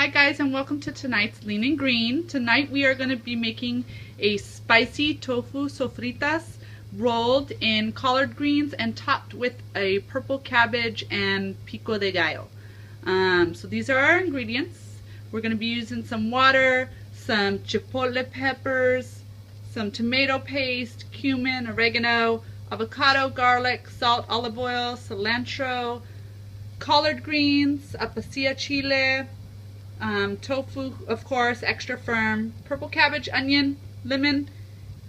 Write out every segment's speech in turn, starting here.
Hi guys, and welcome to tonight's Lean and Green. Tonight we are going to be making a spicy tofu sofritas rolled in collard greens and topped with a purple cabbage and pico de gallo. So these are our ingredients. We're going to be using some water, some chipotle peppers, some tomato paste, cumin, oregano, avocado, garlic, salt, olive oil, cilantro, collard greens, apacilla chile, tofu, of course, extra firm, purple cabbage, onion, lemon,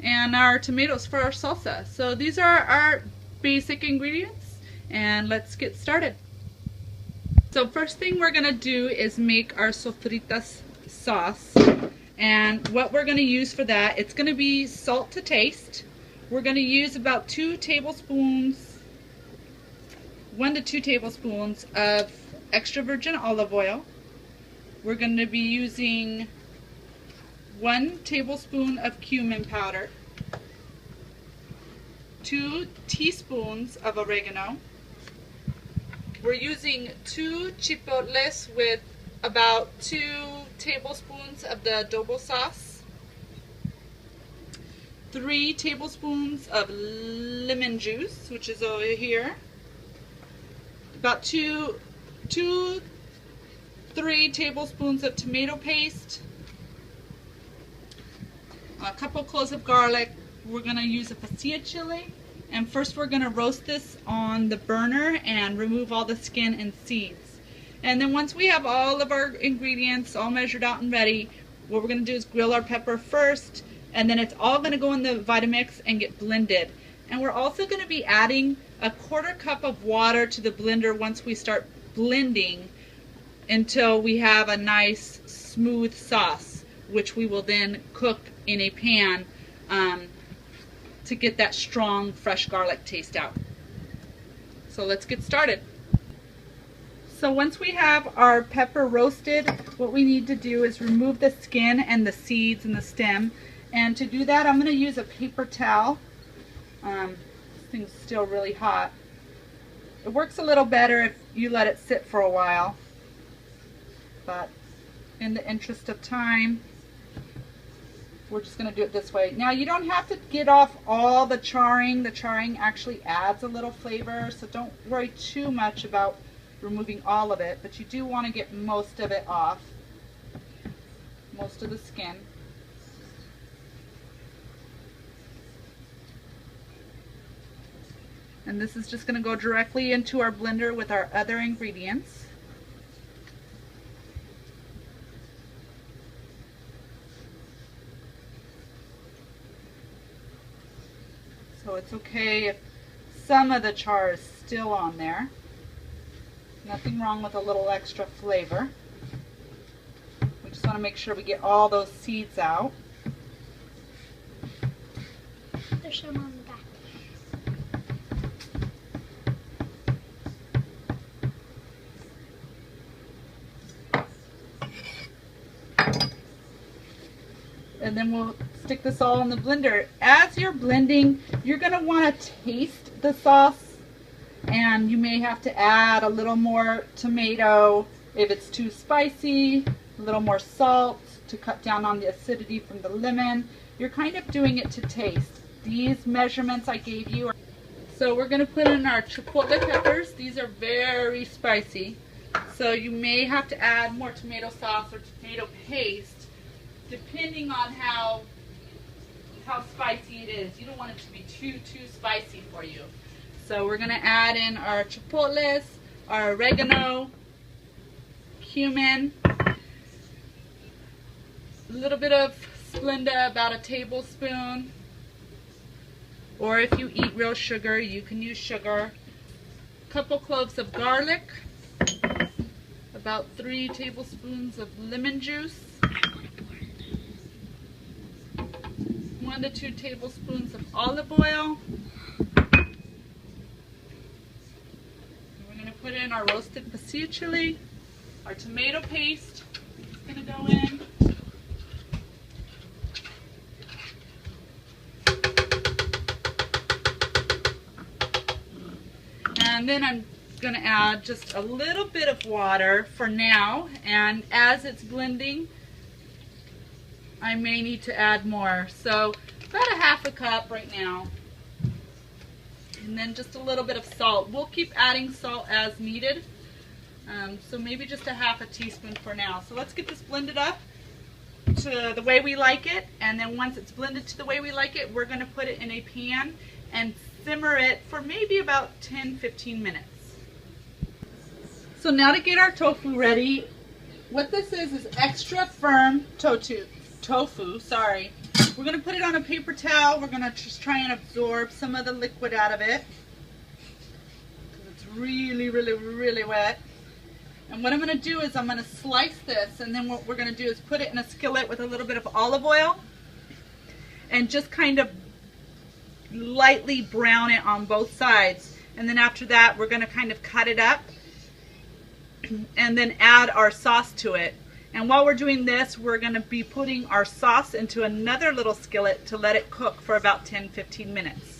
and our tomatoes for our salsa. So these are our basic ingredients, and let's get started. So first thing we're gonna do is make our sofritas sauce, and what we're gonna use for that, it's gonna be salt to taste. We're gonna use about 1 to 2 tablespoons of extra virgin olive oil. We're going to be using 1 tablespoon of cumin powder, 2 teaspoons of oregano. We're using 2 chipotles with about 2 tablespoons of the adobo sauce, 3 tablespoons of lemon juice, which is over here, about 3 tablespoons of tomato paste, a couple cloves of garlic. We're going to use a pasilla chili, and first we're going to roast this on the burner and remove all the skin and seeds. And then once we have all of our ingredients all measured out and ready, what we're going to do is grill our pepper first, and then it's all going to go in the Vitamix and get blended. And we're also going to be adding a 1/4 cup of water to the blender once we start blending, until we have a nice smooth sauce, which we will then cook in a pan to get that strong fresh garlic taste out. So let's get started. So once we have our pepper roasted, what we need to do is remove the skin and the seeds and the stem. And to do that, I'm going to use a paper towel. This thing's still really hot. It works a little better if you let it sit for a while, but in the interest of time, we're just going to do it this way. Now, you don't have to get off all the charring. The charring actually adds a little flavor, so don't worry too much about removing all of it, but you do want to get most of it off, most of the skin. And this is just going to go directly into our blender with our other ingredients. So it's okay if some of the char is still on there. Nothing wrong with a little extra flavor. We just want to make sure we get all those seeds out. There's some on the back. And then we'll stick this all in the blender. As you're blending, you're going to want to taste the sauce, and you may have to add a little more tomato if it's too spicy, a little more salt to cut down on the acidity from the lemon. You're kind of doing it to taste. These measurements I gave you. So we're going to put in our chipotle peppers. These are very spicy, so you may have to add more tomato sauce or tomato paste, depending on how spicy it is. You don't want it to be too spicy for you. So we're going to add in our chipotles, our oregano, cumin, a little bit of Splenda, about a tablespoon. Or if you eat real sugar, you can use sugar. A couple cloves of garlic, about 3 tablespoons of lemon juice, 1 to 2 tablespoons of olive oil. We're going to put in our roasted pasilla chili, our tomato paste is going to go in. And then I'm going to add just a little bit of water for now, and as it's blending I may need to add more. So about a half a cup right now. And then just a little bit of salt. We'll keep adding salt as needed. So maybe just a half a teaspoon for now. So let's get this blended up to the way we like it. And then once it's blended to the way we like it, we're going to put it in a pan and simmer it for maybe about 10-15 minutes. So now to get our tofu ready, what this is extra firm tofu. We're going to put it on a paper towel. We're going to just try and absorb some of the liquid out of it because it's really, really, really wet. And what I'm going to do is I'm going to slice this, and then what we're going to do is put it in a skillet with a little bit of olive oil and just kind of lightly brown it on both sides. And then after that, we're going to kind of cut it up and then add our sauce to it. And while we're doing this, we're going to be putting our sauce into another little skillet to let it cook for about 10-15 minutes.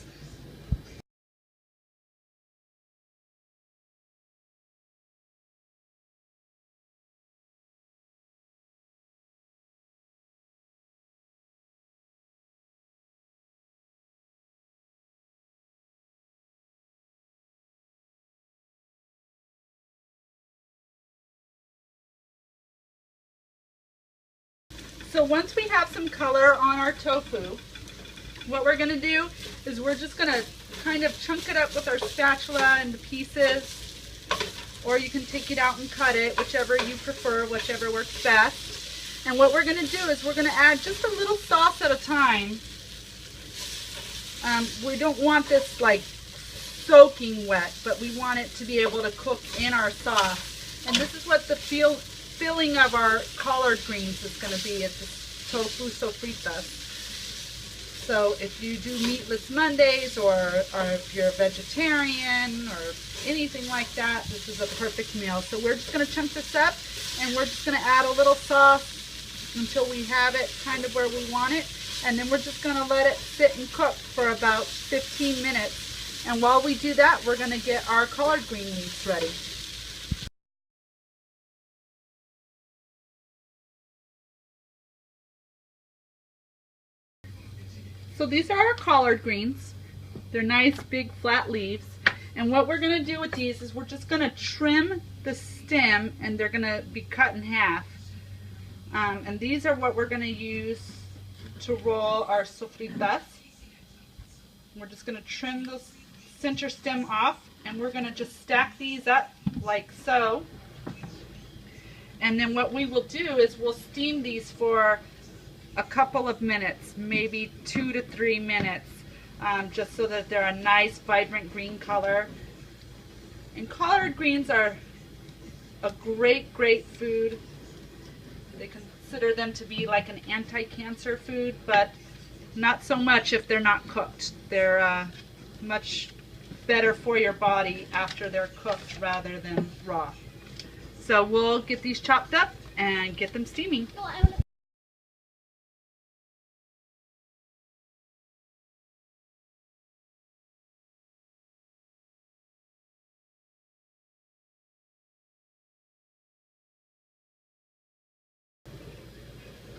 So once we have some color on our tofu, what we're going to do is we're just going to kind of chunk it up with our spatula into pieces, or you can take it out and cut it, whichever you prefer, whichever works best. And what we're going to do is we're going to add just a little sauce at a time. We don't want this like soaking wet, but we want it to be able to cook in our sauce. And this is what the filling of our collard greens is going to be. It's the Tofu Sofritas. So if you do meatless Mondays, or if you're a vegetarian or anything like that, this is a perfect meal. So we're just going to chunk this up, and we're just going to add a little sauce until we have it kind of where we want it. And then we're just going to let it sit and cook for about 15 minutes. And while we do that, we're going to get our collard green meats ready. So these are our collard greens. They're nice big flat leaves. And what we're going to do with these is we're just going to trim the stem, and they're going to be cut in half. And these are what we're going to use to roll our sofritas. We're just going to trim the center stem off, and we're going to just stack these up like so. And then what we will do is we'll steam these for a couple of minutes, maybe 2 to 3 minutes, just so that they're a nice vibrant green color. And collard greens are a great food. They consider them to be like an anti-cancer food, but not so much if they're not cooked. They're much better for your body after they're cooked rather than raw. So we'll get these chopped up and get them steaming.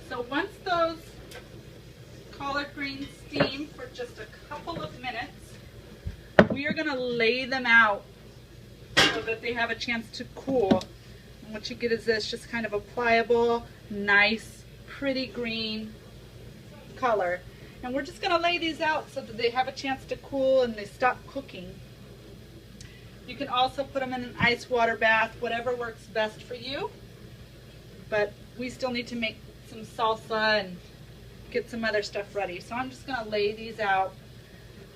So once those collard greens steam for just a couple of minutes, we are going to lay them out so that they have a chance to cool. And what you get is this, just kind of a pliable, nice, pretty green color. And we're just going to lay these out so that they have a chance to cool and they stop cooking. You can also put them in an ice water bath, whatever works best for you. But we still need to make some salsa and get some other stuff ready. So I'm just going to lay these out,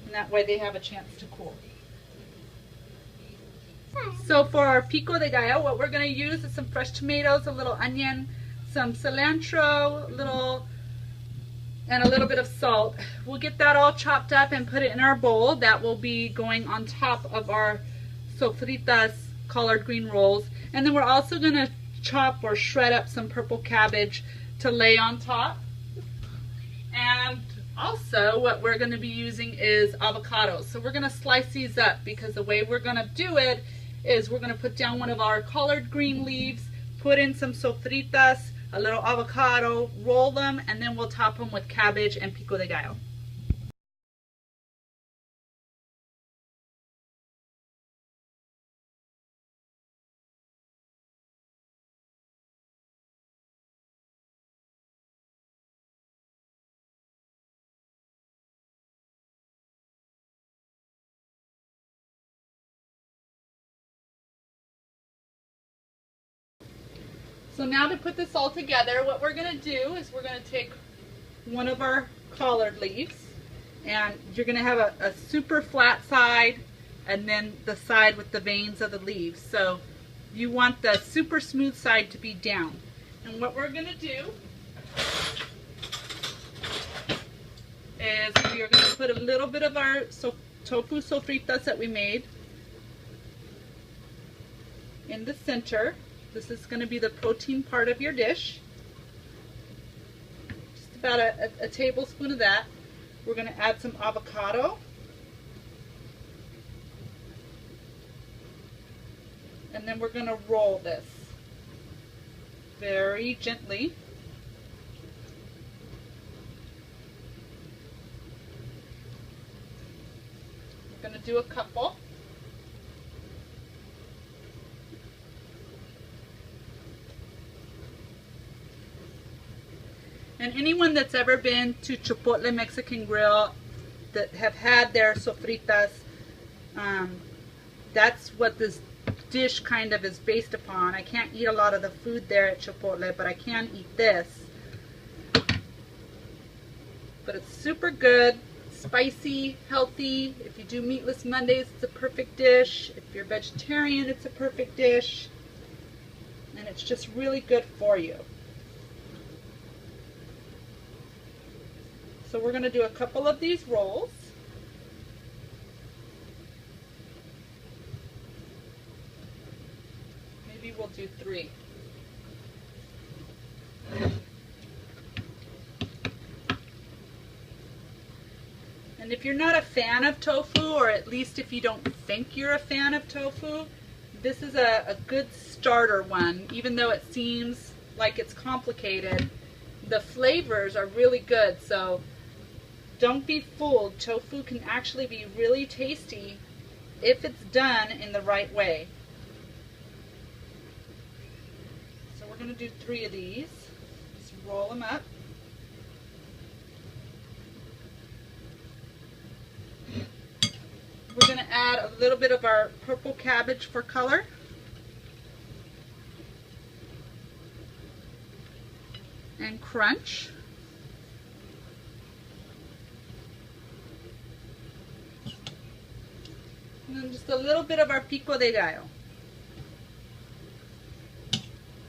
and that way they have a chance to cool. So for our pico de gallo, what we're going to use is some fresh tomatoes, a little onion, some cilantro, and a little bit of salt. We'll get that all chopped up and put it in our bowl. That will be going on top of our sofritas collard green rolls. And then we're also going to chop or shred up some purple cabbage to lay on top. And also what we're going to be using is avocados. So we're going to slice these up, because the way we're going to do it is we're going to put down one of our collard green leaves, put in some sofritas, a little avocado, roll them, and then we'll top them with cabbage and pico de gallo. So now to put this all together, what we're going to do is we're going to take one of our collard leaves, and you're going to have a super flat side and then the side with the veins of the leaves. So you want the super smooth side to be down. And what we're going to do is we are going to put a little bit of our tofu sofritas that we made in the center. This is going to be the protein part of your dish. Just about a tablespoon of that. We're going to add some avocado. And then we're going to roll this very gently. We're going to do a couple. And anyone that's ever been to Chipotle Mexican Grill that have had their sofritas, that's what this dish kind of is based upon. I can't eat a lot of the food there at Chipotle, but I can eat this. But it's super good, spicy, healthy. If you do meatless Mondays, it's a perfect dish. If you're vegetarian, it's a perfect dish. And it's just really good for you. So we're going to do a couple of these rolls. Maybe we'll do 3. And if you're not a fan of tofu, or at least if you don't think you're a fan of tofu, this is a good starter one. Even though it seems like it's complicated, the flavors are really good. So don't be fooled. Tofu can actually be really tasty if it's done in the right way. So we're going to do 3 of these. Just roll them up. We're going to add a little bit of our purple cabbage for color. And crunch. And then just a little bit of our pico de gallo.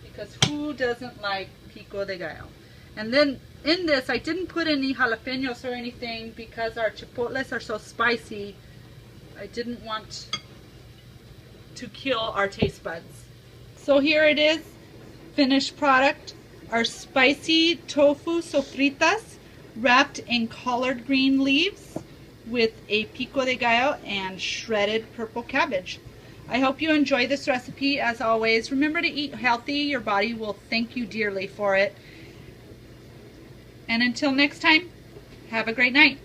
Because who doesn't like pico de gallo? And then in this, I didn't put any jalapenos or anything because our chipotles are so spicy. I didn't want to kill our taste buds. So here it is, finished product. Our spicy tofu sofritas wrapped in collard green leaves with a pico de gallo and shredded purple cabbage. I hope you enjoy this recipe. As always, remember to eat healthy. Your body will thank you dearly for it. And until next time, have a great night.